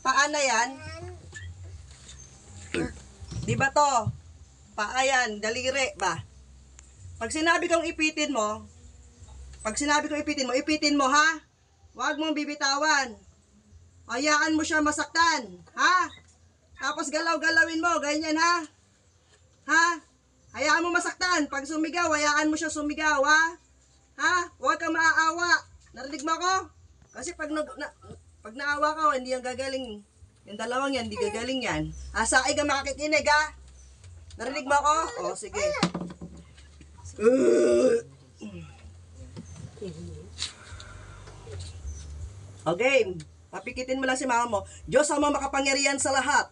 Paa na yan? Di ba to? Paa yan, daliri ba? Pag sinabi kong ipitin mo, ipitin mo ha? Huwag mong bibitawan. Hayaan mo siya masaktan, ha? Tapos galaw-galawin mo, ganyan ha? Ha? Hayaan mo masaktan. Pag sumigaw, hayaan mo siya sumigaw, ha? Ha? Huwag kang maaawa. Narinig mo ako? Kasi pag naawa ka, hindi yan gagaling. Yung dalawang yan, hindi gagaling yan. Asay ka makakikinig, ha? Narinig mo ako? O, sige. Okay. Papikitin mo lang si mama mo. Diyos ang makapangyarihan sa lahat.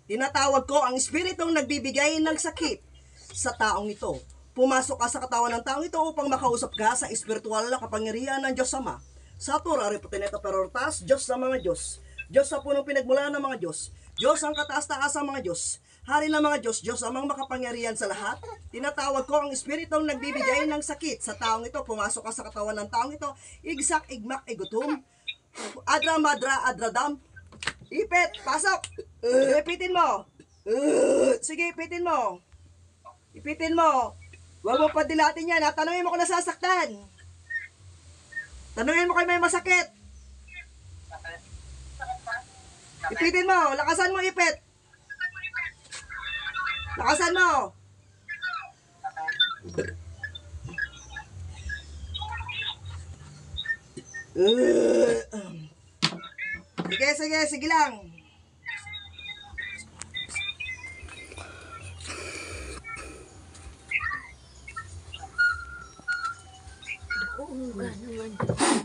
Tinatawag ko ang espiritong nagbibigay ng sakit sa taong ito. Pumasok ka sa katawan ng taong ito upang makausap ka sa espiritual na kapangyarihan ng Diyos Ama. Satur, ariputineta perortas, Diyos sa mga Diyos. Diyos sa punong pinagmulan ng mga Diyos. Diyos ang kataas-taas ng mga Diyos. Hari ng mga Diyos, Diyos ang makapangyarihan sa lahat. Tinatawag ko ang espiritong nagbibigay ng sakit sa taong ito. Pumasok ka sa katawan ng taong ito. Igsak, igmak, igutum. Adra, madra, adradam. Ipit, pasok. Ipitin mo. Sige, ipitin mo. Ipitin mo. Huwag mo padilatin yan. Tanungin mo kung nasasaktan. Tanungin mo kung may masakit. Ipitin mo. Lakasan mo, ipit. Lakasan mo. Sige lang.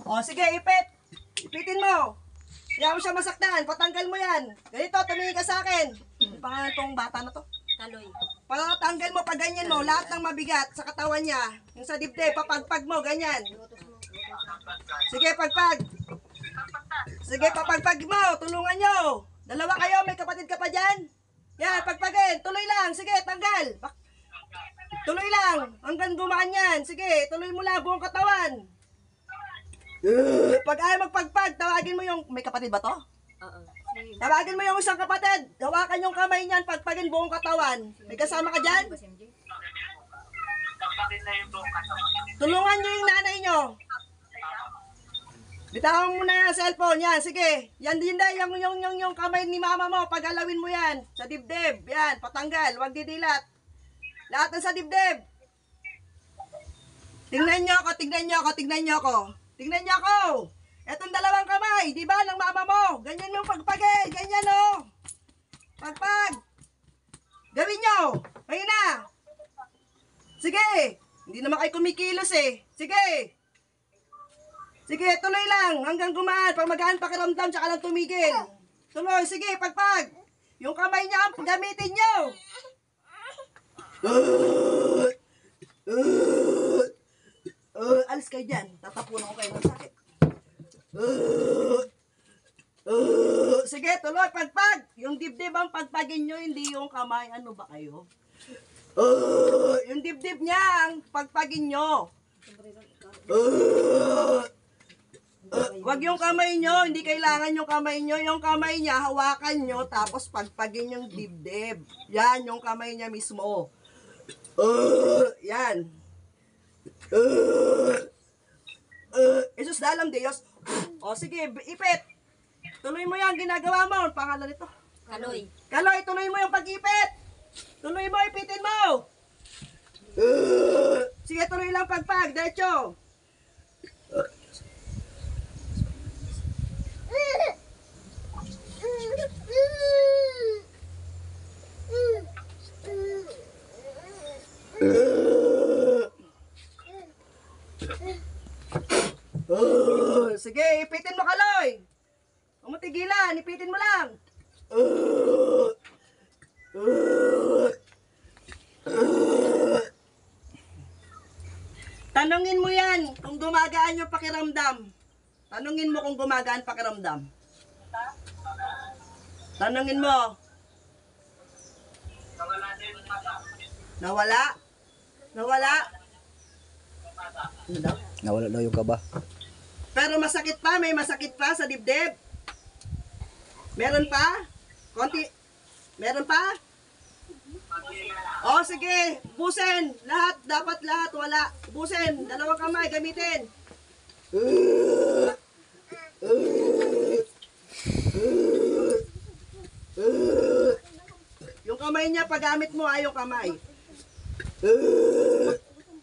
O, sige, ipit. Ipitin mo. Kaya mo siya masaktan. Patanggal mo yan. Ganito, tumingin ka sa akin. Pangalan tong bata na to? Kaloy. Patanggal mo, pag ganyan mo, lahat ng mabigat sa katawan niya. Yung sa dibdib, papagpag mo, ganyan. Sige, pagpag. Sige, papagpag mo. Tulungan nyo. Dalawa kayo, may kapatid ka pa dyan? Yan, pagpagin. Tuloy lang. Sige, tanggal. Tuloy lang. Hanggang gumaan yan. Sige, tuloy mo lang buong katawan. Pag ayaw magpagpag, tawagin mo yung... May kapatid ba to? Oo. Tawagin mo yung isang kapatid. Hawakan yung kamay niyan, pagpagin buong katawan. May kasama ka dyan? Tulungan nyo yung nanay nyo. Bitawan mo na yung cellphone. Yan, sige. Yan din na, yung kamay ni mama mo. Pagalawin mo yan. Sa dibdib. Yan, patanggal. Huwag didilat. Lahat ng sa dibdib. Tingnan nyo ako, tingnan nyo ako, tingnan nyo ako. Tingnan nyo ako. Etong dalawang kamay, di ba, ng mama mo. Ganyan yung pagpagin. Ganyan, oh. Pagpag. Gawin nyo. Ayun na. Sige. Hindi naman kayo kumikilos eh. Sige. Sige, tuloy lang. Hanggang gumaan. Pag magaan pakiramdam, tsaka lang tumigil. Tuloy. Sige, pagpag. Yung kamay niya, gamitin nyo. Alis kayo dyan. Tatapunan ko kayo ng sakit. Sige, tuloy, pagpag. Yung dibdib ang pagpagin nyo, hindi yung kamay. Ano ba kayo? Yung dibdib niya ang pagpagin nyo. Wag yung kamay nyo, hindi kailangan yung kamay nyo. Yung kamay niya, hawakan nyo, tapos pagpagin yung dibdib. Yan, yung kamay niya mismo. Yan. Jesus dalam Diyos. O sige, ipit. Tuloy mo yan, ginagawa mo. Ang pangalan nito? Kaloy. Kaloy, tuloy mo yung pag-ipit. Tuloy mo, ipitin mo. Sige, tuloy lang pagpag. Diretso. Sige, ipitin mo, Kaloy. Huwag mo tigilan, ipitin mo lang. Tanungin mo yan kung gumagaan yung pakiramdam. Tanungin mo kung gumagaan pakiramdam. Tanungin mo. Nawala? Nawala? Ano daw? Nawala daw yung kaba. Pero masakit pa, may masakit pa sa dibdib. Meron pa? Konti. Meron pa? Oh, sige. Busen. Lahat. Dapat lahat. Wala. Busen. Dalawang kamay. Gamitin. Yung kamay niya, paggamit mo, yung kamay.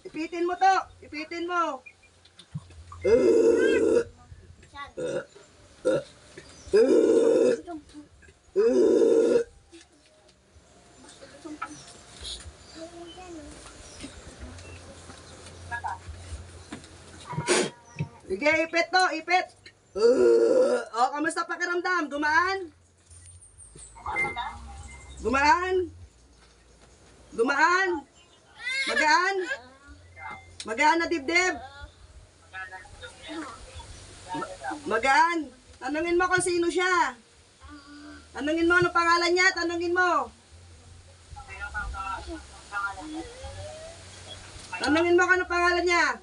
Ipitin mo to. Ipitin mo. Sige, ipit to, ipit. Oh, kamusta pakiramdam? Gumaan? Gumaan? Gumaan? Magaan? Magaan na dibdib? Magaan? Tanungin mo kung sino siya. Tanungin mo ano pangalan niya, tanungin mo. Tanungin mo kung ano pangalan niya.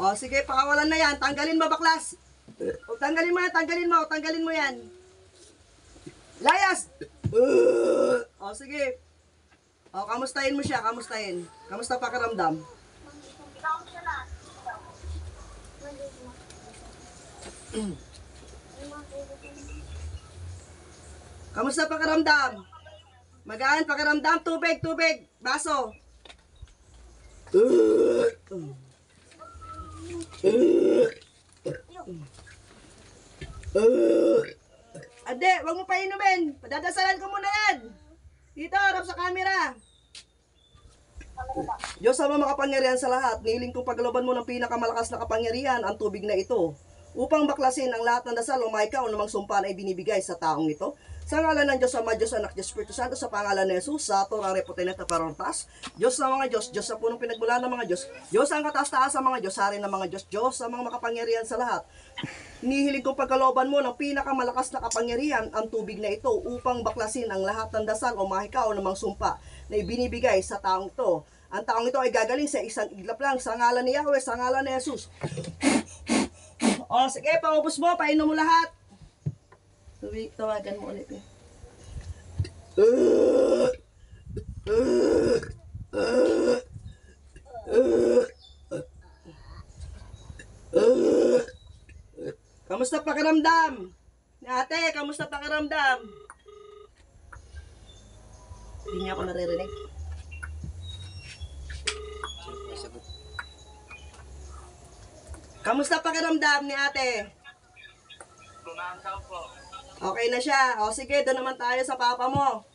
O sige, pakawalan na yan. Tanggalin mo baklas. O tanggalin mo yan, tanggalin mo yan. Layas! O sige. O kamustahin mo siya, kamustahin. Kamusta pakiramdam? Kamusta pakiramdam? Magaan pakiramdam, tubig, tubig, baso. Ade, wag mo pa inumin. Padadasalan ko muna yan. Dito, harap sa camera. Diyos ama makapangyarihan sa lahat, nihiling kong paglaban mo ng pinakamalakas na kapangyarihan ang tubig na ito, upang baklasin ang lahat ng dasal o maikaw o namang sumpa na ibinibigay sa taong ito. Sa ngalan ng Diyos Ama, Diyos Anak, Diyos Espiritu Santo, sa pangalan ni Jesus, sa Torah Repotenet na Parontas, Diyos ng mga Diyos, Diyos sa punong pinagmulan ng mga Diyos, Diyos ang kataas-taas sa mga Diyos, hari ng mga Diyos, Diyos ang mga makapangyarihan sa lahat. Nihiling kong pagkalooban mo ng pinakamalakas na kapangyarihan ang tubig na ito upang baklasin ang lahat ng dasal o mahika o namang sumpa na ibinibigay sa taong ito. Ang taong ito ay gagaling sa isang iglap lang sa ngalan ni Yahweh, sa ngalan ni Jesus. O sige, pangubos mo, painom mo lahat. Tawagan mo ulit eh. Kamusta pakiramdam? Ate, kamusta pakiramdam? Hindi niya ako naririnig. Kamusta pakiramdam ni ate? Kumansaw po. Okay na siya. O sige, doon naman tayo sa papa mo.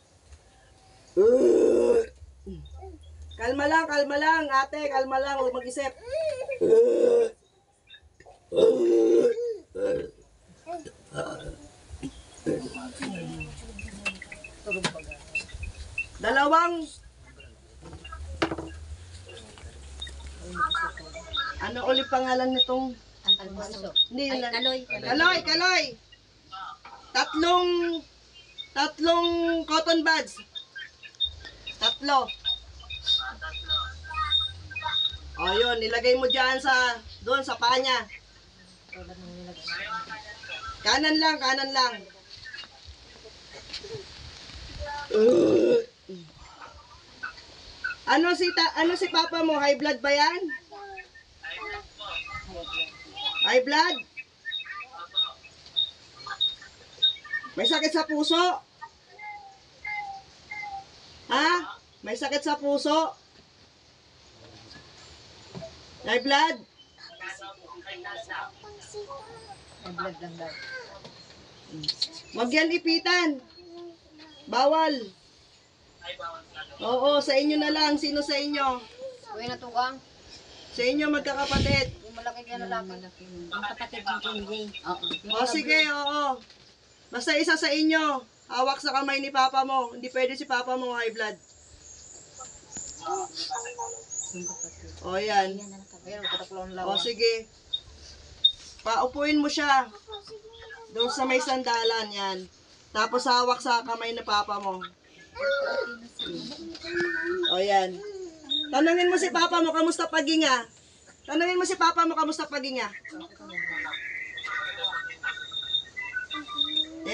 Kalma lang, ate. Kalma lang, huwag mag-isip. Dalawang... Ano ulit pangalan nitong... Hindi, Kaloy. Tatlong cotton buds. Tatlo. O yun, nilagay mo dyan doon sa paa niya. Kanan lang. Ano si papa mo? High blood ba yan? High blood? May sakit sa puso? Ha? May sakit sa puso? High blood? High blood lang daw. Wag yan ipitan. Bawal. Oo, sa inyo na lang. Sino sa inyo? Uwi na tukang. Sa inyo magkakapatid. Yung malaki kaya lalaki. Yung kapatid ng Kenji. Oo. O sige, oo. Basta isa sa inyo. Hawak sa kamay ni papa mo. Hindi pwede si papa mo high blood. O yan. Ayan, kataklong lawa. O sige. Paupuin mo siya. Doon sa may sandalan yan. Tapos hawak sa kamay ni papa mo. O yan. Tanungin mo si papa mo kamusta paghinga. Tanungin mo si papa mo kamusta paghinga.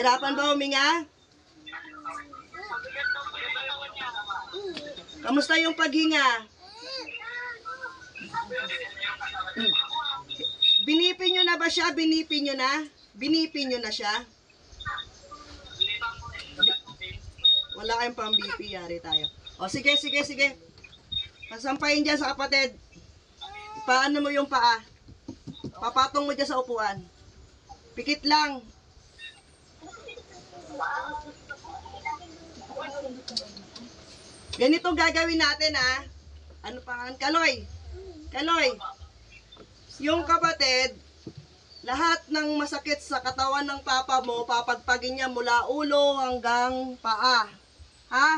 Nahirapan ba huminga? Kamusta yung paghinga? Binipin nyo na ba siya? Binipin nyo na? Binipin nyo na siya? Wala kayong pang-BP, yari tayo. O, sige. Pasampayin dyan sa kapatid. Paano mo yung paa? Papatong mo dyan sa upuan. Pikit lang. Ganito gagawin natin, ha? Ano pa? Kaloy. Yung kapatid, lahat ng masakit sa katawan ng papa mo, papagpagin niya mula ulo hanggang paa. Ha?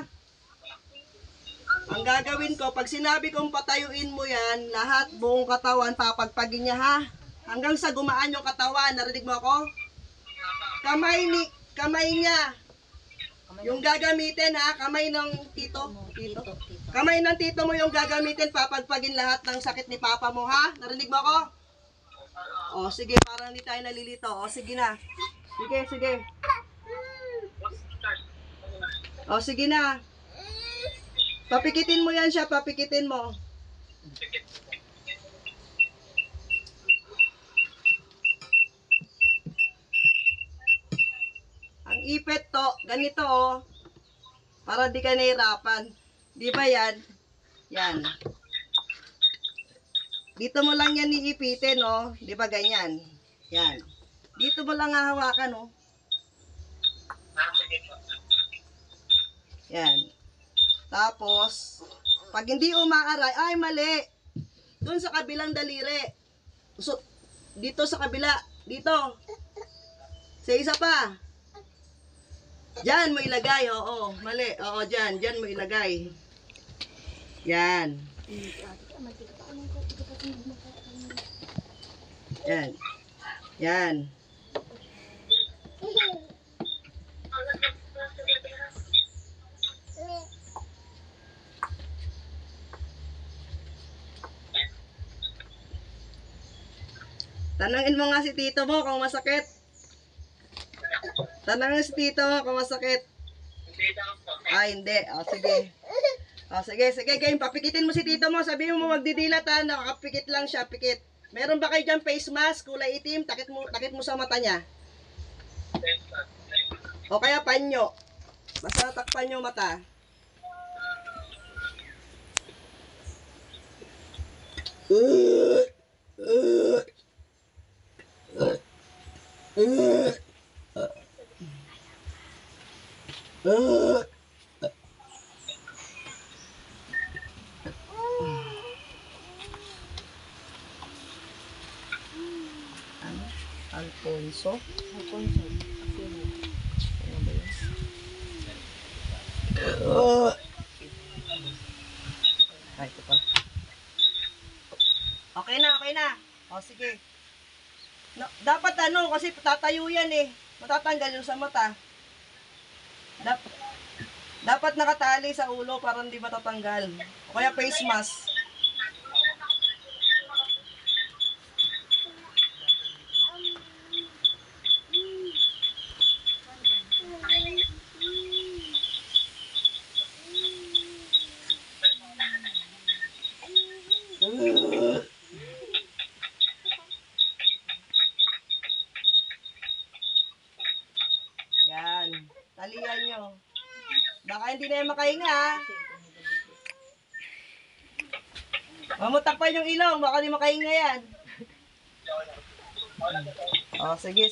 Ang gagawin ko, pag sinabi kong patayuin mo yan, lahat buong katawan, papagpagin niya, ha? Hanggang sa gumaan yung katawan. Narinig mo ako? Kamay niya. Yung gagamitin, ha? Kamay ng tito. Kamay ng tito mo yung gagamitin, papagpagin lahat ng sakit ni papa mo, ha? Narinig mo ako? O, sige, parang hindi tayo nalilito. O, sige na. Sige. O, sige na. Papikitin mo yan siya, papikitin mo. Ang ipit to, ganito oh. Para di ka nahirapan. Di ba yan? Yan. Dito mo lang yan iipitin oh. Di ba ganyan? Yan. Dito mo lang hahawakan oh. Yan. Tapos, pag hindi umaaray, ay mali. Doon sa kabilang daliri. So, dito sa kabila. Dito. Sa isa pa. Diyan mo ilagay. Oo, mali. Oo, diyan. Diyan mo ilagay. Yan. Yan. Tanangin mo nga si tito mo kung masakit. Tanangin si tito mo kung masakit. Ay, hindi. O, sige. O, sige, game. Papikitin mo si tito mo. Sabihin mo magdidilat ha. Nakakapikit lang siya. Pikit. Meron ba kayo dyan face mask? Kulay itim. Takit mo sa mata niya. O kaya panyo. Basta takpan yung mata. Alfonso. Ay, ito pala. Okay na. O, sige. No, dapat kasi tatayo yan eh. Matatanggal yung sa mata. Dapat nakatali sa ulo para hindi matatanggal. O kaya face mask. Yan. Talian nyo. Baka hindi na yung makahinga ha. Mamutak pa yung ilong. Baka di makahinga yan. O, sige.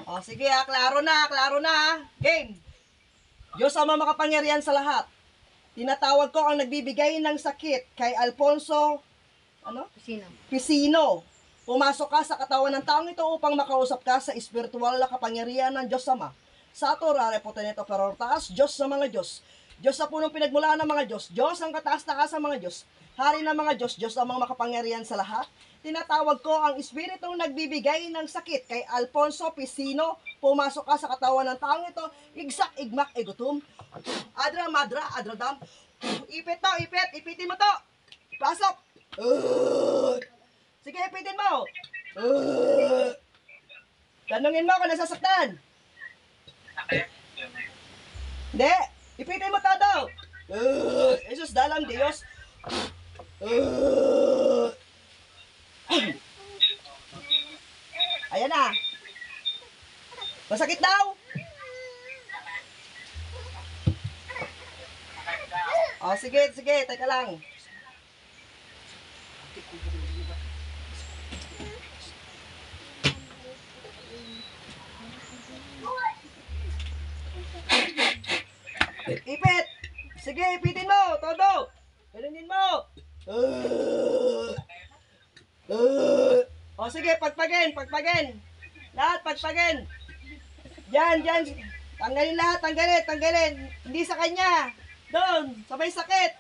O, sige ha. Klaro na ha. Game. Diyos Ama makapangyarihan sa lahat. Tinatawag ko ang nagbibigay ng sakit kay Alfonso Pisino. Pumasok ka sa katawan ng taong ito upang makausap ka sa espiritual na kapangyarihan ng Diyos Ama. Sa Torah, Repoteneto Perortaas, Diyos sa mga Diyos. Diyos sa punong pinagmulaan ng mga Diyos. Diyos ang kataas-taas ng mga Diyos. Hari ng mga Diyos. Diyos ang mga makapangyarihan sa lahat. Tinatawag ko ang espiritong nagbibigay ng sakit kay Alfonso Pisino. Pumasok ka sa katawan ng taong ito. Igsak, igmak, igutum. Adra, madra, adradam. Ipit to, ipit. Ipitin mo to. Pasok. Sige, ipitin mo. Tanungin mo kung nasasaktan. Masakit. Hindi. Ipitin mo todo. Jesus, dalam Diyos. Ayan na. Masakit daw. Oh, sige, sige. Teka lang. Ipit! Sige, ipitin mo! Todo! Ganunin mo! O sige, pagpagin! Pagpagin! Lahat, pagpagin! Diyan, diyan! Tanggalin lahat, tanggalin, tanggalin! Hindi sa kanya! Doon! Sabay sakit!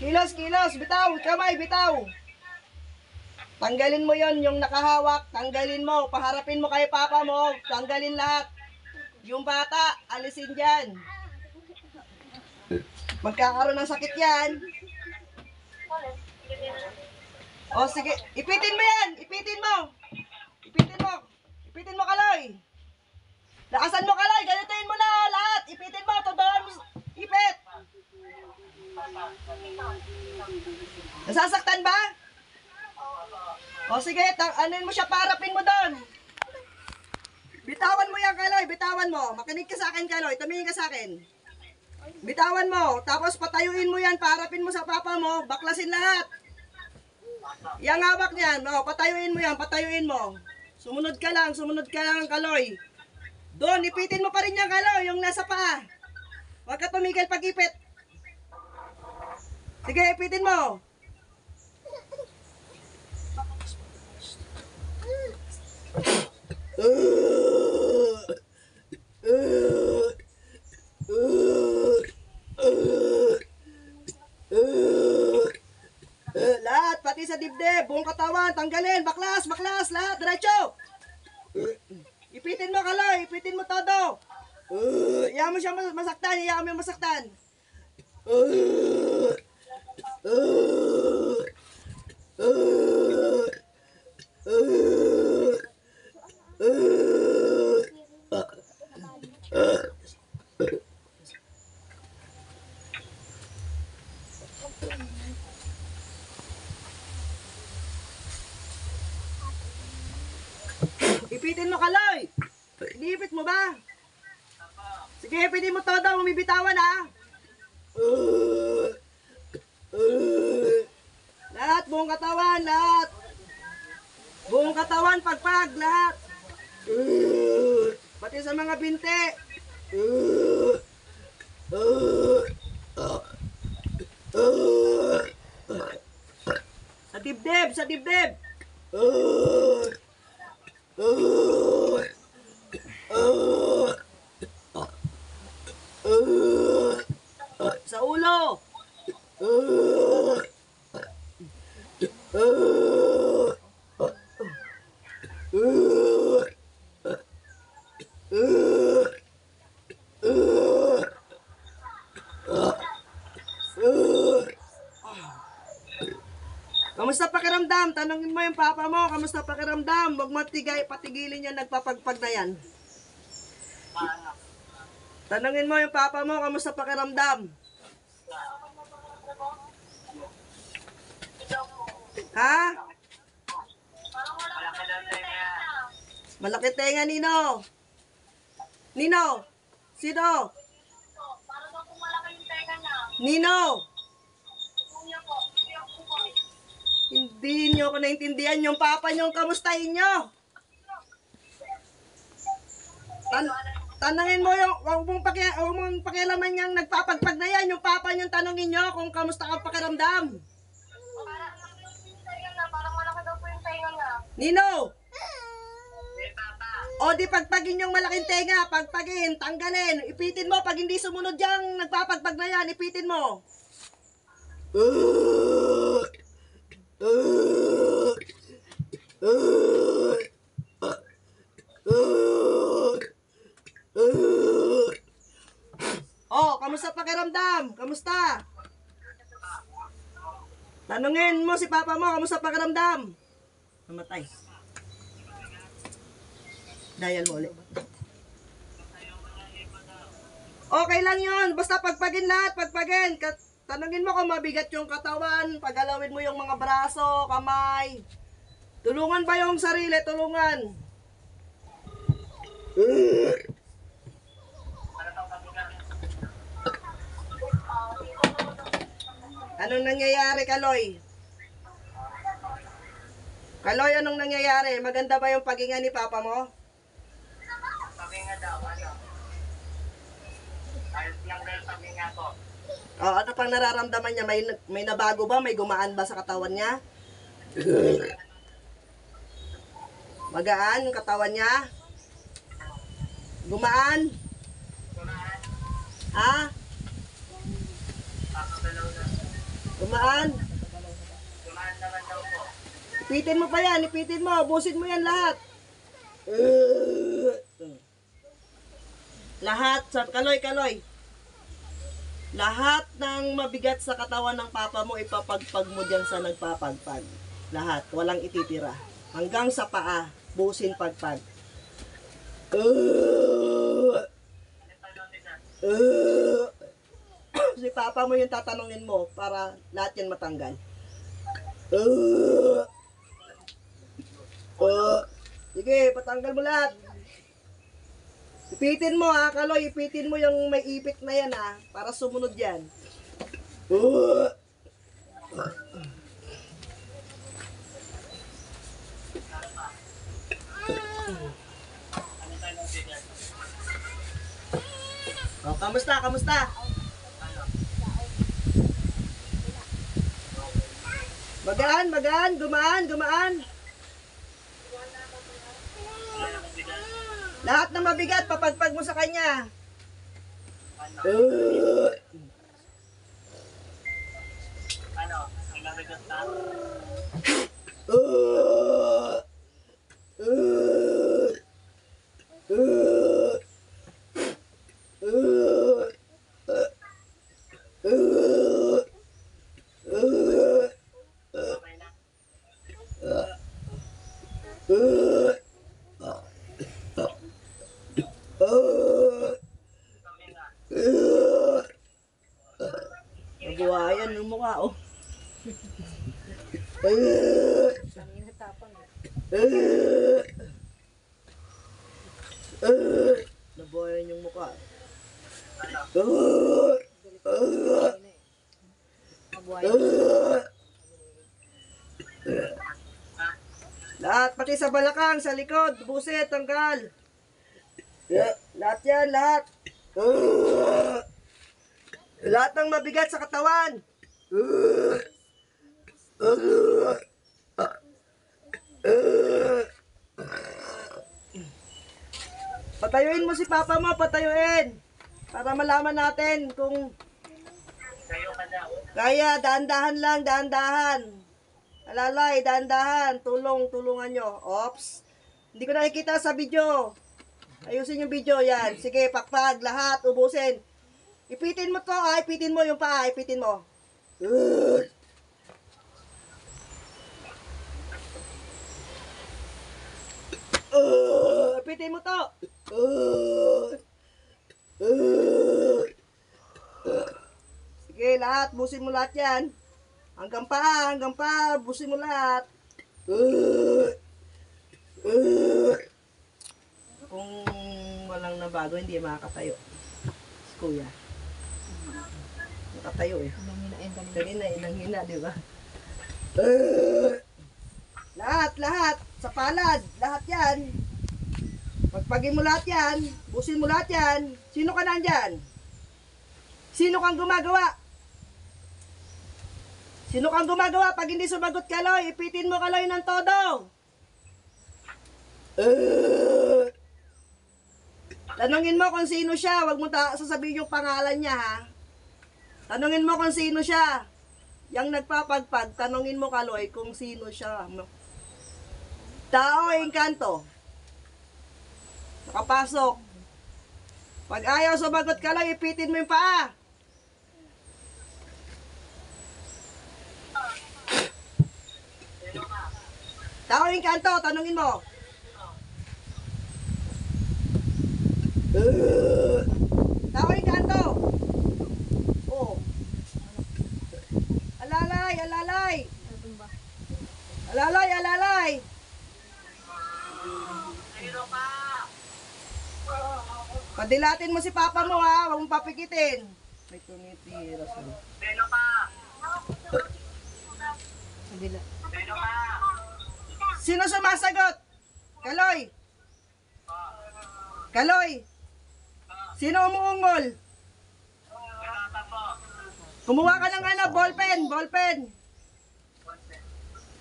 Kilos, kilos! Bitaw! Kamay, bitaw! Tanggalin mo yon yung nakahawak. Tanggalin mo. Paharapin mo kay papa mo. Tanggalin lahat. Yung bata, alisin dyan. Magkakaroon ng sakit yan. O sige, ipitin mo yan. Ipitin mo. Ipitin mo. Ipitin mo, Kaloy. Lakasan mo, Kaloy. Ganituin mo na lahat. Ipitin mo. Todaan mo. Ipit. Nasasaktan ba? O sige, anuin mo siya. Parapin mo doon. Bitawan mo yan, Kaloy. Bitawan mo. Makinig ka sa akin, Kaloy. Tumingin ka sa akin. Bitawan mo. Tapos patayuin mo yan. Parapin mo sa papa mo. Baklasin lahat. Yang hawak niyan. O, patayuin mo yan. Patayuin mo. Sumunod ka lang. Sumunod ka lang, Kaloy. Doon, ipitin mo pa rin yan, Kaloy. Yung nasa paa. Huwag ka tumigil pag-ipit. Sige, ipitin mo. Lahat, pati sa dibdib, buong katawan, tanggalin, baklas, baklas, lahat, diretso. Ipitin mo, Kaloy, ipitin mo todo. Iyakan mo siya masaktan, iyakan mo yung masaktan. Ipitin mo, Kaloy. Iniipit mo ba? Sige, ipitin mo todo, umibitawan ha. Lahat, buong katawan, lahat. Buong katawan, pagpag, lahat. Pati sa mga binte. Sa dibdib, sa dibdib. Sa ulo. Kamusta pakiramdam? Tanungin mo yung papa mo, kamusta pakiramdam? Huwag mo patigilin yan, nagpapagpag na yan. Tanungin mo yung papa mo, kamusta pakiramdam? Ha? Malaki daw tenga. Malaki tenga, Nino. Nino? Sino? Para daw kung malaki yung teka niya. Nino? Kuya po. Kuya po. Hindi nyo ako naintindihan yung papa nyo, kamustahin nyo? Tanungin mo yung, huwag mong pakialaman yung nagpapagpag na yan, yung papa nyo tanungin nyo kung kamusta ka pakiramdam. Parang malaki daw po yung tenga niya. Nino? Hey, papa. O di pagpagin yung malaking tenga, pagpagin, tanggalin, ipitin mo, pag hindi sumunod yung nagpapagpag na yan, ipitin mo. Oh, kamusta pakiramdam? Kamusta? Tanungin mo si papa mo, kamusta pakiramdam? Namatay. Dial mo ulit. Okay lang yon. Basta pagpagin lahat, pagpagin. Tanungin mo kung mabigat yung katawan, pagalawin mo yung mga braso, kamay. Tulungan ba yung sarili? Tulungan. Anong nangyayari, Kaloy? Kaloy, anong nangyayari? Maganda ba yung paghinga ni Papa mo? Paminga daw, ano? Ayos lang daw paminga ko. O, ano pang nararamdaman niya? May nabago ba? May gumaan ba sa katawan niya? Magaan yung katawan niya? Gumaan? Kumaan, Ha? pakagalaw na. Gumaan? Kumaan naman daw po. Ipitin mo pa yan, ipitin mo. Ubusin mo yan lahat. Lahat, Kaloy, Kaloy. Lahat ng mabigat sa katawan ng papa mo, ipapagpag mo dyan sa nagpapagpag. Lahat, walang ititira. Hanggang sa paa, busin pagpag. Si papa mo yung tatanungin mo para lahat yan matanggal. Sige, patanggal mo lahat. Ipitin mo ha, Kaloy, ipitin mo yung may ipit na yan ha, para sumunod yan. Ano tayo ng bigat? O, kamusta, kamusta? Magaan, magaan, gumaan, gumaan. Ano ng bigat? Lahat ng mabigat, papagpag mo sa kanya. Ano? Ang nabigat na? Okay na? Paminga. Nabuhayan yung mukha, oh. Nabuhayan yung mukha. Lahat, pati sa balakang, sa likod, buset, tanggal. Lahat yan, lahat. Lahat ng mabigat sa katawan. Patayuin mo si Papa mo, patayuin. Para malaman natin kung Kayo ka daw. kaya, dahan-dahan lang, dahan-dahan. Alalay, dahan-dahan. Tulungan nyo. Ops. Hindi ko nakikita sa video. Ayusin yung video, yan. Sige, pakpag, lahat, ubusin. Ipitin mo to, ipitin mo yung paa, ipitin mo. Ipitin mo to. Sige, lahat, busin mo lahat yan. Hanggang pa, busin mo lahat. Kung walang nabago, hindi makakatayo. Si Kuya. Nakatayo eh. Kanina, inang hina, di ba? Lahat, sa palad, lahat yan. Pagpagin mo lahat yan, busin mo lahat yan. Sino ka nandyan? Sino kang gumagawa? Sino kang gumagawa? Pag hindi sumagot, Kaloy, ipitin mo, Kaloy, ng todo. Tanungin mo kung sino siya. Huwag mo sasabihin yung pangalan niya, ha? Tanungin mo kung sino siya. Yang nagpapagpag, tanungin mo, Kaloy, kung sino siya. Tao, engkanto. Nakapasok. Pag ayaw sumagot, Kaloy, ipitin mo yung paa. Tao, engkanto, tanungin mo. Tao, engkanto. alalay. Alalay, alalay. Sino ka? Padilatin mo si papa mo ha, huwag mong papikitin. May tumitira sa... Sino ka? Kabila. Sino ka? Sino sumasagot? Kaloy. Kaloy. Sino umuungol? Wala po. Kumuha ka ng ano, ballpen, ballpen.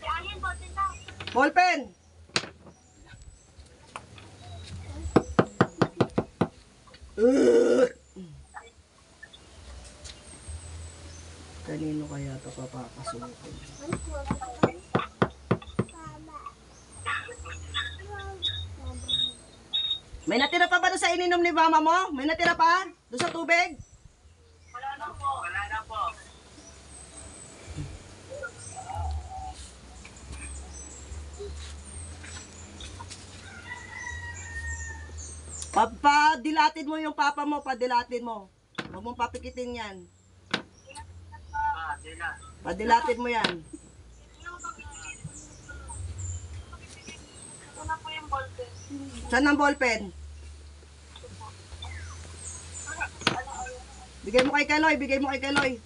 Si Alien po, tita. Ballpen. Kanino kaya ito papapasukin? May natira pa ba doon sa ininom ni mama mo? May natira pa? Doon sa tubig? Wala na po. Wala na po. Padilatin mo yung papa mo, padilatin mo. Huwag mong papikitin yan. Sila. Padilatin mo yan. Ito na po yung ballpen. Saan ang ballpen? Bigay mo kay Kaloy, bigay mo kay Kaloy.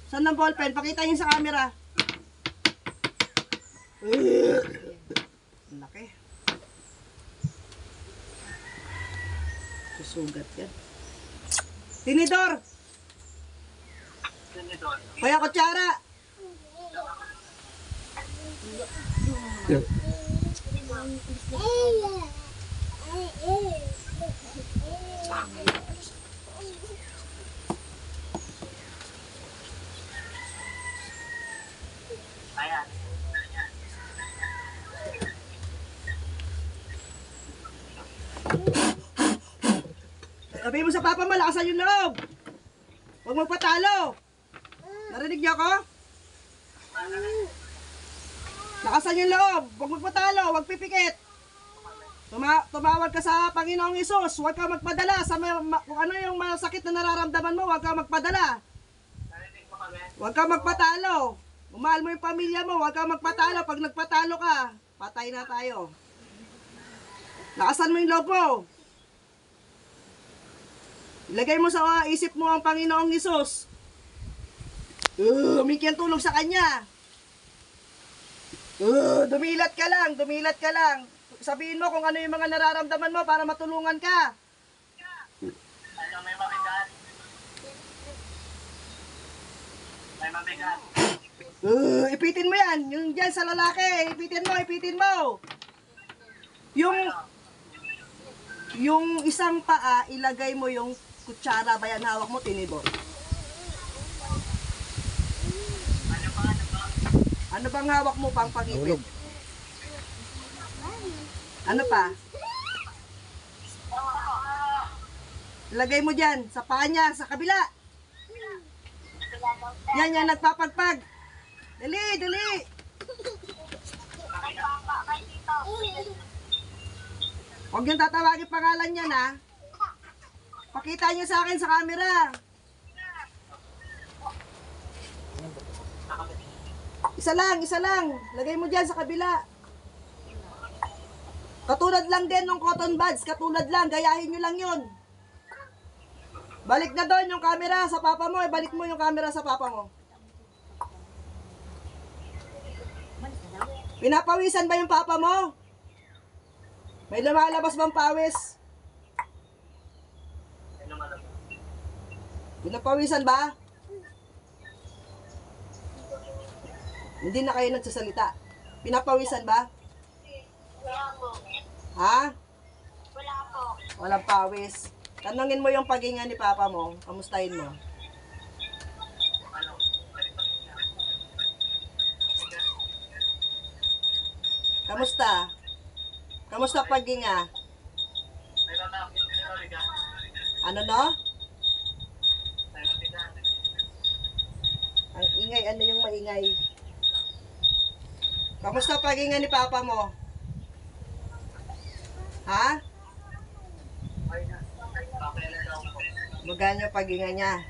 Saan ang ballpen? Pakita niyo sa camera. Ang laki. Susugat yan. Tinidor! Sino doon? Kaya kutsara! Ayan. Sabihin mo sa papa mo, lakasan yung loob! Huwag magpatalo! Narinig niyo ako? Lakasan yung loob! Huwag magpatalo! Huwag pipikit! Tumawag ka sa Panginoong Isus! Huwag ka magpadala! Kung ano yung masakit na nararamdaman mo, huwag ka magpadala! Narinig mo kami? Huwag ka magpatalo! Umahal mo yung pamilya mo, huwag ka magpatalo! Pag nagpatalo ka, patay na tayo! Lakasan mo yung loob mo! Ilagay mo sa isip mo ang Panginoong Isus. Humingi ang tulong sa Kanya. Dumilat ka lang, dumilat ka lang. Sabihin mo kung ano yung mga nararamdaman mo para matulungan ka. Ano, may mabigat? May mabigat. Ipitin mo yan, yung dyan sa lalaki. Ipitin mo. Yung isang paa, ilagay mo yung kutsara ba yan hawak mo, tinidor. Ano bang hawak mo pang pag-ipit? Ano pa? Ilagay mo dyan, sa paa niya, sa kabila. Yan, nagpapagpag. Dali. Kay papa, kay tito. Huwag yung tatawagin pangalan niya na. Pakita niyo sa akin sa camera. Isa lang. Lagay mo dyan sa kabila. Katulad lang din ng cotton buds. Katulad lang. Gayahin nyo lang yun. Balik na doon yung camera sa papa mo. Balik mo yung camera sa papa mo. Pinapawisan ba yung papa mo? May lumalabas bang pawis? Pinapawisan ba? Hindi na kayo nagsasalita. Pinapawisan ba? Wala po. Ha? Wala po. Walang pawis. Tanungin mo yung paghinga ni papa mo. Kamustahin mo. Kamusta? Kamusta paghinga? May mabigat. Ano no? May mabigat. Ang ingay, ano yung maingay? Kamusta paghinga ni papa mo? Ha? Okay na daw po. Magaan yung paghinga niya.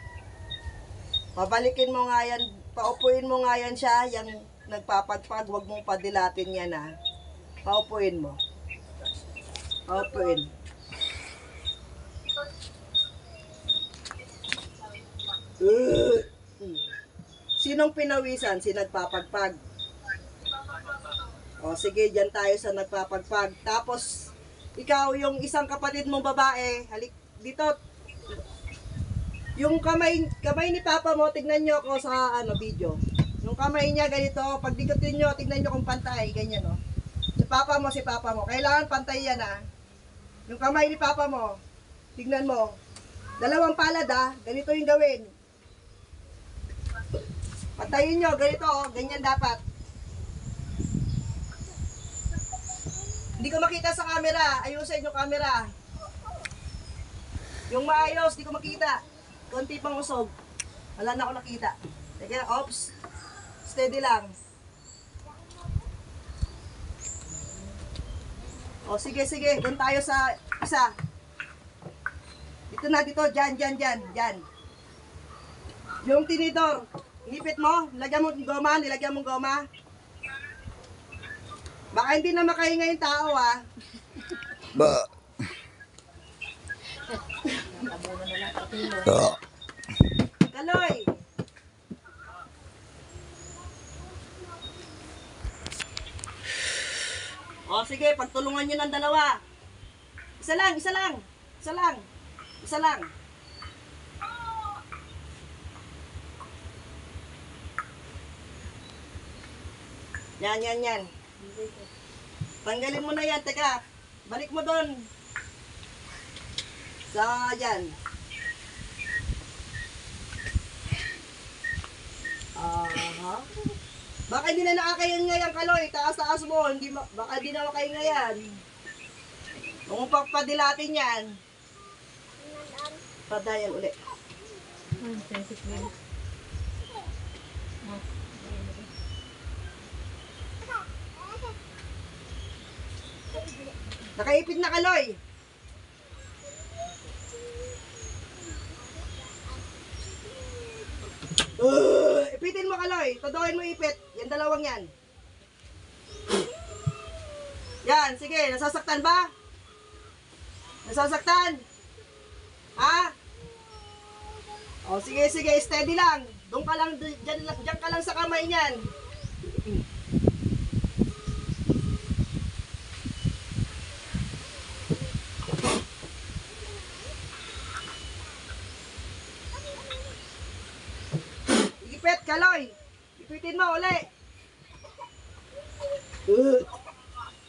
Pabalikin mo nga yan paupuin mo nga yan siya, yung nagpapagpag, wag mong padilatin yan ha. Paupuin mo. Paupuin. Sinong pinawisan? Si nagpapagpag. O sige, dyan tayo sa nagpapagpag. Tapos, ikaw yung isang kapatid mong babae, halik dito. Yung kamay ni Papa mo, tignan nyo ako sa video. Yung kamay niya ganito, pag dikotin nyo, tignan nyo kung pantay, ganyan o. Si Papa mo. Kailangan pantay yan ha. Yung kamay ni Papa mo, tignan mo. Dalawang palad ha, ganito yung gawin. Patayin nyo, ganito o, ganyan dapat. Hindi ko makita sa camera, ayusin yung camera. Yung maayos, di ko makita. Konti pang usog. Wala na ako nakita. Teka, ops. Steady lang. O, sige. Doon tayo sa isa. Dito na, dito. Dyan. Yung tinidor. Hipit mo. Nilagyan mong goma. Baka hindi na makahinga yung tao, ha. Ba. Kaloy. O, sige. Pagtulungan nyo ng dalawa. Isa lang. Yan. Tanggalin mo na yan, teka. Balik mo doon. Yan. Aha. Baka hindi na nakakahinga yan, Kaloy. Taas mo. Baka hindi na makahinga yan. Kung pagpadilatin yan. Padayan uli. Nakaipit na, Kaloy. Ipitin mo, Kaloy. Todoin mo ipit. Yan dalawang yan. Yan, sige. Nasasaktan ba? Nasasaktan? Ha? O, sige. Steady lang. Doon ka lang, dyan ka lang sa kamay niyan. Ipit, Kaloy. Ipitin mo, uli.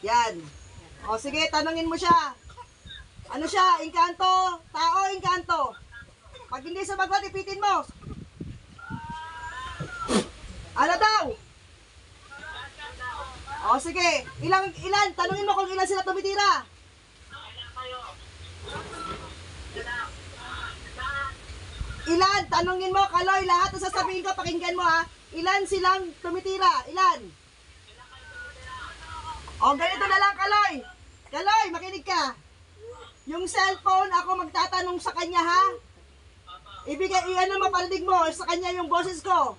Yan. O, sige, tanungin mo siya. Ano siya? Engkanto? Tao, engkanto? Pag hindi sumagot, ipitin mo. Ano daw? O, sige. Ilan? Tanungin mo kung ilan sila tumitira. Ilan? Tanungin mo, Kaloy. Lahat na sasabihin ko, pakinggan mo ha. Ilan silang tumitira? Ilan? O, ganito na lang, Kaloy. Kaloy, makinig ka. Yung cellphone, ako magtatanong sa kanya, ha? Iyan ang mapaldig mo sa kanya yung boses ko.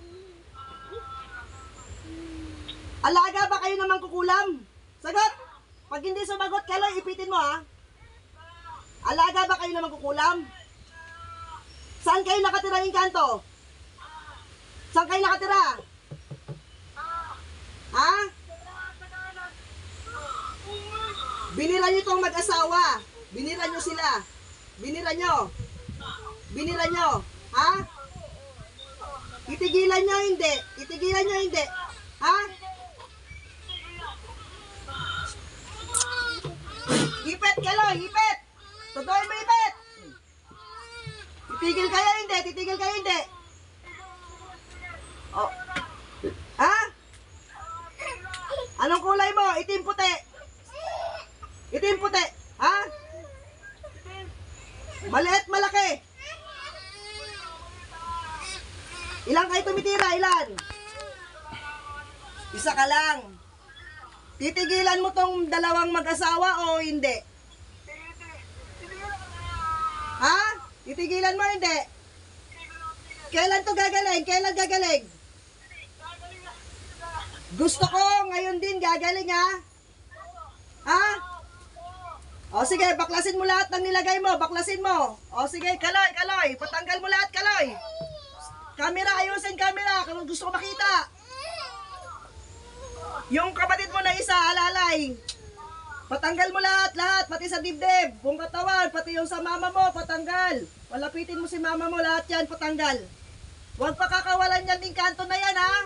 Alaga ba kayo naman kukulam? Sagot! Pag hindi sumagot, Kaloy, ipitin mo, ha? Alaga ba kayo naman kukulam? Saan kayo nakatira yung kanto? Saan kayo nakatira? Ha? Binira nyo itong mag-asawa. Binira nyo sila. Binira nyo. Ha? Itigilan nyo hindi. Ha? Ipit, Kaloy, ipit. Totoo mo ipit. Titigil kayo hindi. Oh. Ha? Anong kulay mo? Itim puti. Ha? Maliit, malaki. Ilan kayo tumitira? Ilan? Isa ka lang. Titigilan mo tong dalawang mag-asawa o hindi? Ha? Titigilan mo hindi? Kailan to gagaling? Gusto ko ngayon din gagaling ha. Ha? O sige, baklasin mo lahat ng nilagay mo. Baklasin mo. O sige, Kaloy, Kaloy. Patanggal mo lahat, Kaloy. Camera, ayusin camera. Kung gusto ko makita. Yung kapatid mo na isa, alalay. Patanggal mo lahat, lahat. Pati sa dibdib. Buong katawan. Pati yung sa mama mo, patanggal. Palapitin mo si mama mo, lahat yan, patanggal. Huwag pakakawalan yan ng kanto na yan, ha?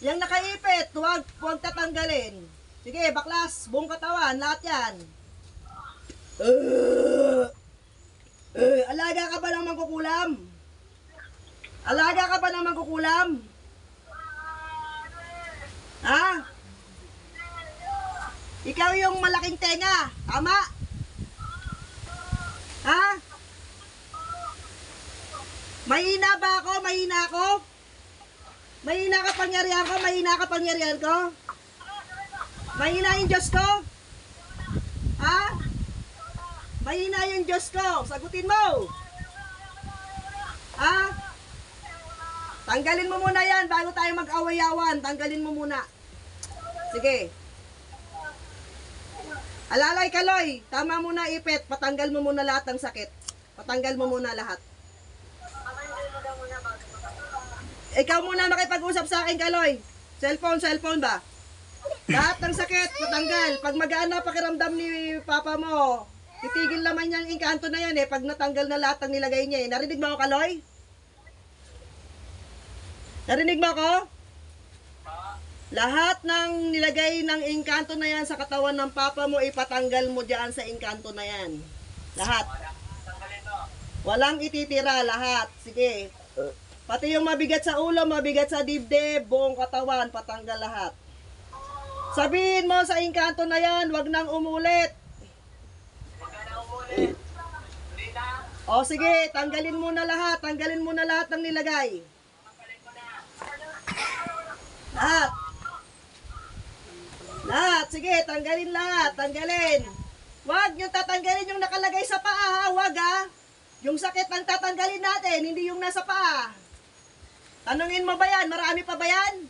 Yang nakaipit, huwag tatanggalin. Sige, baklas. Buong katawan, lahat yan. Alaga ka ba ng mangkukulam? Alaga ka ba ng mangkukulam? Ha? Ikaw yung malaking tenga, tama? Ha? Mahina ba ako? Mahina ako? Mahina kapangyarihan ko? Mahina kapangyarihan ko? Mahina yung Diyos ko? Ha? Mahina yung Diyos ko. Sagutin mo. Ha? Tanggalin mo muna yan bago tayo mag-awayawan. Tanggalin mo muna. Sige. Alalay, Kaloy. Tama muna, ipit. Patanggal mo muna lahat ng sakit. Patanggal mo muna lahat. Ikaw muna makipag-usap sa akin, Kaloy. Cellphone ba? Lahat ng sakit, patanggal. Pag magaan na pakiramdam ni Papa mo, titigil naman yung inkanto na yan pag natanggal na lahat ng nilagay niya Narinig mo ako, Kaloy? Narinig mo ako? Lahat ng nilagay ng inkanto na yan sa katawan ng Papa mo, ipatanggal mo dyan sa inkanto na yan. Lahat. Walang ititira, lahat. Sige. Pati yung mabigat sa ulo, mabigat sa dibdib, buong katawan, patanggal lahat. Sabihin mo sa inkanto na yan, wag nang umulit. O sige, tanggalin mo na lahat. Tanggalin mo na lahat ng nilagay. Lahat. Lahat. Sige, tanggalin lahat. Tanggalin. Wag yung tatanggalin yung nakalagay sa paa, ha? Wag, ha? Yung sakit ang tatanggalin natin, hindi yung nasa paa. Tanungin mo ba yan? Marami pa ba yan?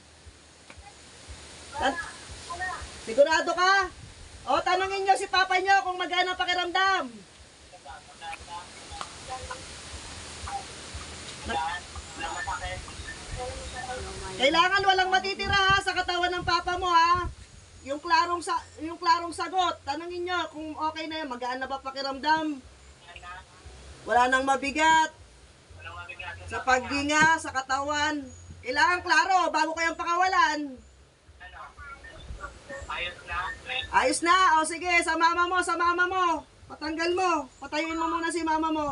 Sigurado ka? O, tanungin nyo si Papa nyo kung magana pakiramdam. Kailangan walang matitira ha, sa katawan ng Papa mo ha. Yung klarong sagot. Tanungin nyo kung okay na yan. Magaan na ba pakiramdam? Wala nang mabigat. Sa paghinga, sa katawan. Kailangan klaro bago kayang pakawalan. Ayos na. O sige, sa mama mo, sa mama mo. Patanggal mo. Patayuin mo muna si mama mo.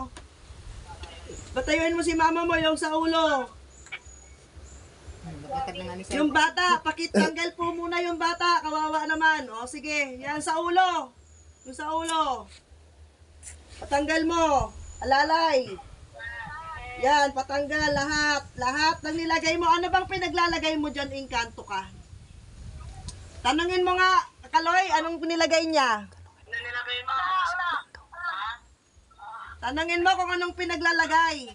Patayuin mo si mama mo yung sa ulo. Yung bata, pakitanggal po muna yung bata. Kawawa naman. O sige, yan sa ulo. Yung sa ulo. Patanggal mo. Alalay. Yan, patanggal lahat. Lahat ng nilagay mo. Ano bang pinaglalagay mo dyan, inkanto ka? Tanungin mo nga, Kaloy, anong nilagay niya? Nilagay mo. Tanungin mo kung anong pinaglalagay.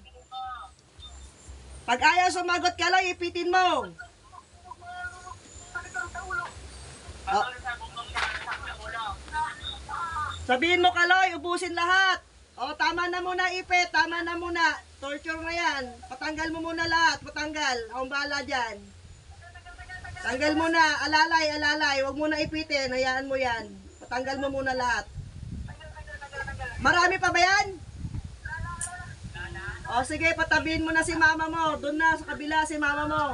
Pag ayaw sumagot, Kaloy, ipitin mo. Oh. Sabihin mo, Kaloy, ubusin lahat. O, tama na muna, ipit. Tama na muna. Torture na yan. Patanggal mo muna lahat. Patanggal. Akong bahala dyan. Tanggal mo na. Alalay, alalay. Huwag mo na ipitin. Hayaan mo yan. Patanggal mo muna lahat. Marami pa ba yan? O, sige. Patabihin mo na si mama mo. Doon na sa kabila si mama mo.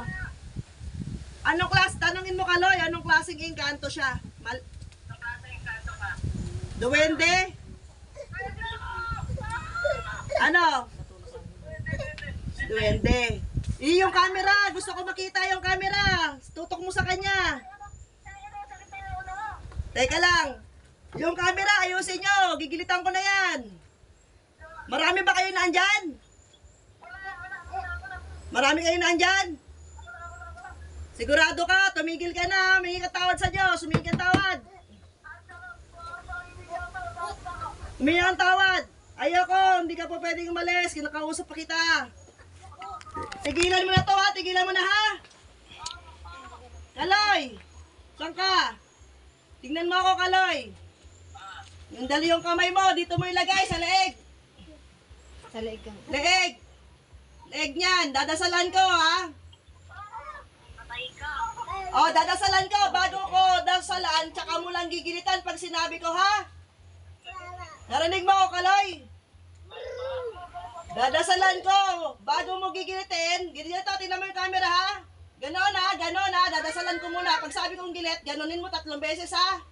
Anong klase? Tanungin mo, Kaloy. Anong klaseng inkanto siya? Duwende? Ano? Duwende. Yung camera. Gusto ko makita yung camera. Tutok mo sa kanya. Teka lang. Yung camera, ayusin nyo. Gigilitan ko na yan. Marami ba kayo naandyan? Marami kayo naandyan? Sigurado ka, tumigil ka na. Humingi ka tawad sa Diyos. Humingi ka tawad. Humingi ka tawad. Ayoko, hindi ka po pwedeng umalis. Kinakausap pa kita. Tigilan mo na to ha. Tigilan mo na ha. Kaloy! Saan ka? Tingnan mo ako, Kaloy. Yung dali yung kamay mo, dito mo ilagay sa leeg. Sa leeg kang. Leeg! Leeg niyan, dadasalan ko ha. Patay ka. Oh, dadasalan ko, bago ko dasalan, tsaka mo lang gigilitan pag sinabi ko ha. Narinig mo ako, Kaloy? Dadasalan ko, bago mo gigilitin, ganito, tingnan mo yung camera ha. Ganon ha, dadasalan ko muna. Pag sabi kong gilit, ganonin mo 3 beses ha.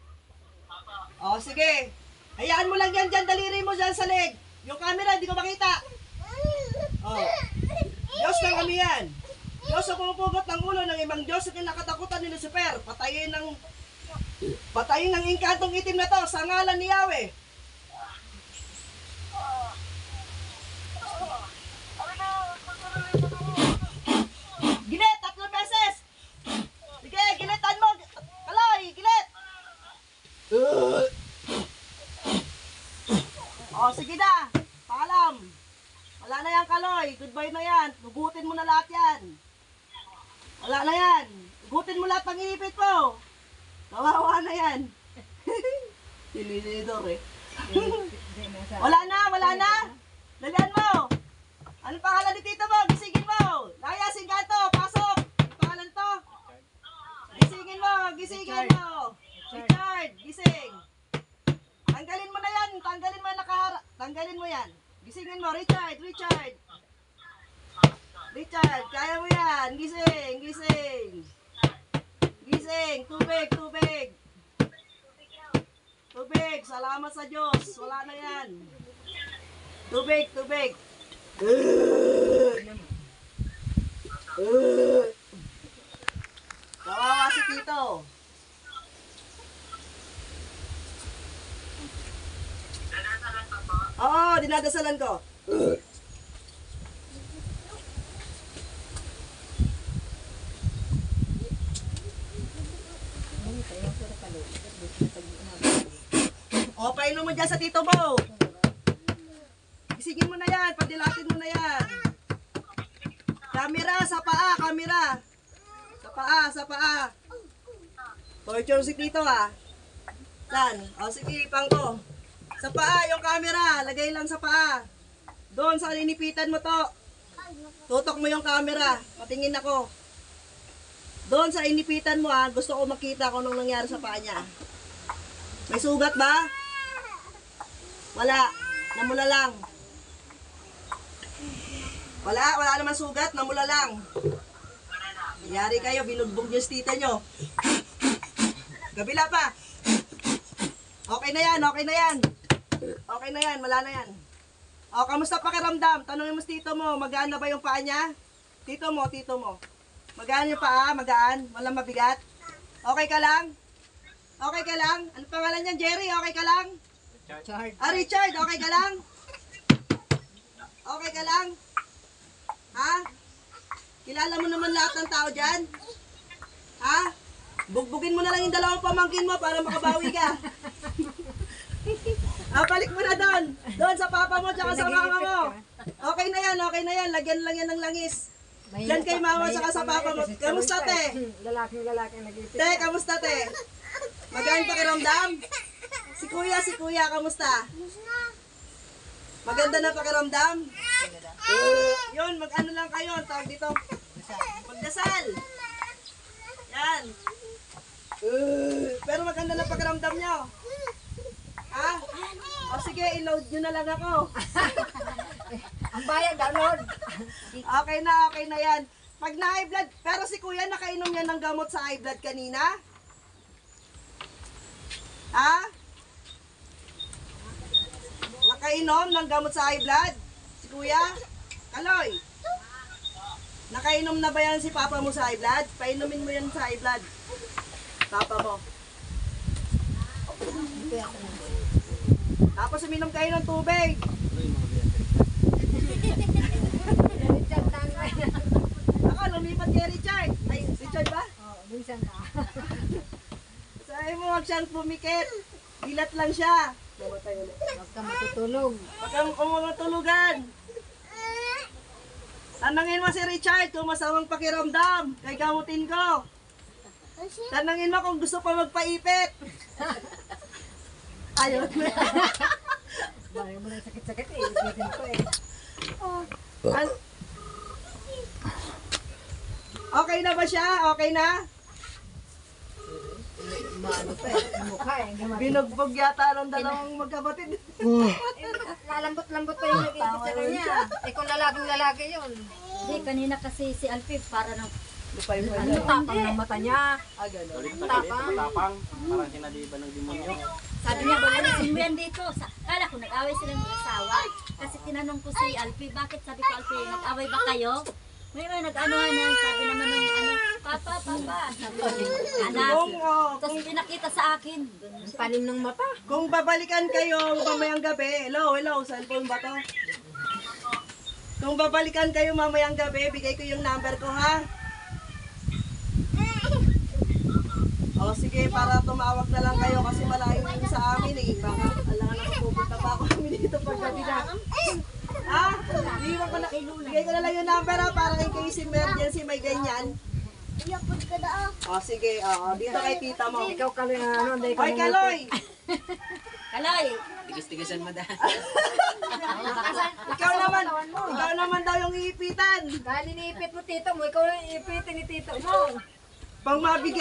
Oh, sige. Hayaan mo lang yan dyan, daliri mo dyan sa leg. Yung camera, hindi ko makita. Oh. Diyos ng kami yan. Diyos ang pumupugot ng ulo ng ibang Diyos ang nakatakutan ni Lucifer. Patayin ng inkantong itim na to sa ngalan ni Yahweh. Gilit, 3 beses. Sige, gilitan mo. Kaloy, gilit. Oh, sige na. Paalam. Wala na yan, Kaloy. Goodbye na yan. Hugutin mo na lahat yan. Wala na yan. Hugutin mo lahat ng inipit mo. Kawawa na yan. Sinisidor eh. Wala na. Dalian mo. Anong pangalan ni tito mo? Gisingin mo. Laya, Singgato, pasok. Anong pangalan to? Gisingin mo. Richard, gising. Tanggalin mo na yan. Tanggalin mo yan. Gisingin mo, Richard. Richard, kaya mo yan. Gising. Tubig. Salamat sa Diyos. Wala na yan. Tubig. Kawawa si Tito. Oo, dinadasalan ko. O, painom mo dyan sa tito mo. Gisingin mo na yan, padilatin mo na yan. Kamera, sa paa. Torture si tito ha. Saan? O sige, ipang ko. Sa paa, yung camera, lagay lang sa paa. Doon sa linipitan mo to. Tutok mo yung camera, patingin ako. Doon sa inipitan mo ha, gusto ko makita kung anong nangyari sa paa niya. May sugat ba? Wala, namula lang. Wala naman sugat, namula lang. Yari kayo, binugbog yung tita nyo. Kabila pa. Okay na yan. Wala na yan. O, kamusta pakiramdam? Tanungin mo sa tito mo, magaan na ba yung paa niya? Tito mo. Magaan yung paa? Magaan? Walang mabigat? Okay ka lang? Ano pangalan niyan, Jerry? Okay ka lang? Richard, okay ka lang? Ha? Kilala mo naman lahat ng tao dyan? Ha? Bugbugin mo na lang yung 2 pamangkin mo para makabawi ka. Balik mo na doon. Doon sa papa mo tsaka sa mama mo. Okay na yan. Lagyan lang yan ng langis. Diyan kay mama tsaka sa papa mo. Kamusta, te? Lalaki nag-isip. Te, kamusta, te? Magaan pakiramdam? Si kuya, kamusta? Maganda na pakiramdam? Yun, mag-ano lang kayo. Tawag dito. Magdasal. Yan. Pero maganda na pakiramdam nyo. Ha? O sige, i-load nyo na lang ako. Ang bayad, download. Okay na yan. Pag na-high blood, pero si kuya nakainom niya ng gamot sa high blood kanina? Ha? Nakainom ng gamot sa high blood? Si kuya? Kaloy? Nakainom na ba yan si papa mo sa high blood? Painumin mo yan sa high blood. Papa mo. Tapos uminom kayo ng tubig. Ako, lumipat kay Richard. Ay, Richard ba? Oo, minsan na. Sabi mo, huwag siyang pumikit. Dilat lang siya. Huwag ka matutulog. Huwag kang kumatulugan. Tanungin mo si Richard kung masamang pakiramdam. Kay gamutin ko. Tanangin mo kung gusto pa magpaipit. Ayaw na. Bayo mo na sakit-sakit eh. Ipitin ko eh. An- Okay na ba siya? Okay na? Maano pa eh. Mukha eh. Binugbog yata ng dalawang magkapatid. Lalambot-lambot pa yung nag-ibig sa kanya. Eh kung lalaki yun. Hindi, kanina kasi si Alfie para ng Ano, tapang ng mata niya. Tapang. Parang sinaliba ng demonyo. sabi niya, alisin mo yan dito. Kala ko nag-away sila ng asawa. Kasi tinanong ko si Alfie, bakit sabi ko Alfie, nag-away ba kayo? May nag-anuhan na, sabi naman ng papa. Sabi ko, anak. Tapos pinakita sa akin. Ang talim ng mata. Kung babalikan kayo mamayang gabi, hello, cellphone ba to? Kung babalikan kayo mamayang gabi, bigay ko yung number ko, ha? O sige, para tumawag na lang kayo kasi malayo yun sa amin eh. Baka alangan na pupunta pa ako kami dito pag gabi na. Ha? Iwan ko na, bigay ko na lang yung number ha, para in case emergency may ganyan. Iyapod ka na. O sige, dito kay tita mo. Ikaw kaloy na ano. Hindi Hoy, Kaloy! Kaloy! Tigas-tigasan mo dahil. Ikaw naman daw yung iipitan. Dahil iniipit mo tito mo, ikaw lang iipitin ni tito mo. Pang mabigyan.